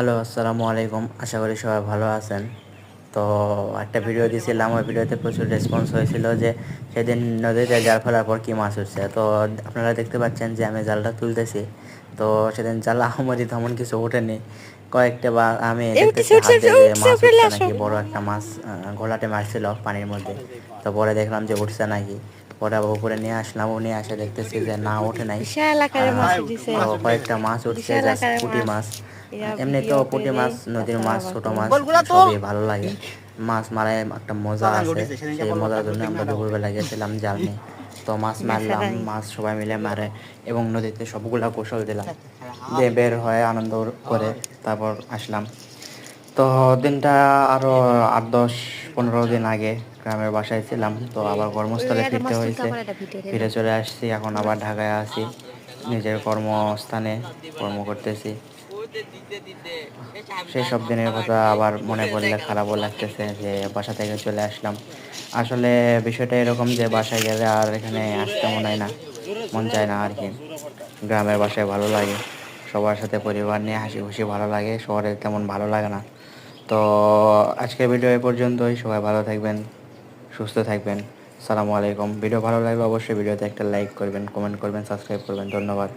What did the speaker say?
Hello, আসসালামু আলাইকুম। আশা করি সবাই ভালো আছেন। তো একটা ভিডিও দিয়েছিলাম, ওই ভিডিওতে প্রচুর রেসপন্স হয়েছিল যে সেদিন নদীতে জাল ফেলার পর কী মাছ উঠছে। তো আপনারা দেখতে পাচ্ছেন যে আমি জালটা তুলতেছি। তো সেদিন জাল আহামরি তেমন কিছু ওঠেনি। কয়েকটা বা আমি দেখতেছি হাত দিয়ে যে মাছ উঠছে নাকি, বড় একটা মাছ ঘোলাটে মারছিল পানির মধ্যে। তো পরে দেখলাম যে উঠছে নাকি, পরে আবার উপরে নিয়ে আসলাম, নিয়ে আসে দেখতেছি যে না ওঠে নাই। বিশাল আকারের মাছ উঠিছে। তো কয়েকটা মাছ উঠছে, বিশাল জাস্ট আকারের পুঁটি মাছ। মাছ। এরা এমনি তো ভিডিও করে পুঁটি দেয়, মাছ, নদীর তারপর মাছ, আবার ছোট করে। মাছ সবই ভালো লাগে। মাছ মারায় একটা মজা আছে, সেই মজার জন্য আমরা দুপুরবেলা গেছিলাম জাল নিয়ে। তো মাছ মারলাম, নেশারাই। মাছ সবাই মিলে মারে এবং নদীতে সবগুলা গোসল দিলাম, দিয়ে বের হয়ে আনন্দ করে তারপর আসলাম। তো দিনটা আরও 8-10-15 দিন আগে গ্রামের বাসায় ছিলাম, তো আবার ওই কর্মস্থলে একটা ফিরতে মাছ তুলতে হয়েছে। আবার একটা ভিডিও করে ফিরে দাও। চলে আসছি, এখন আবার ঢাকায় আছি, নিজের কর্মস্থানে কর্ম করতেছি। সেই সব দিনের কথা আবার মনে পড়লে খারাপও লাগতেছে যে বাসা থেকে চলে আসলাম। আসলে বিষয়টা এরকম যে বাসায় গেলে আর এখানে আসতে মনে হয় না, মন চায় না আর কি। গ্রামের বাসায় ভালো লাগে, সবার সাথে পরিবার নিয়ে হাসি খুশি ভালো লাগে, শহরে তেমন ভালো লাগে না। তো আজকের ভিডিও এ পর্যন্তই। সবাই ভালো থাকবেন, সুস্থ থাকবেন। সালামু আলাইকুম। ভিডিও ভালো লাগলে অবশ্যই ভিডিওতে একটা লাইক করবেন, কমেন্ট করবেন, সাবস্ক্রাইব করবেন। ধন্যবাদ।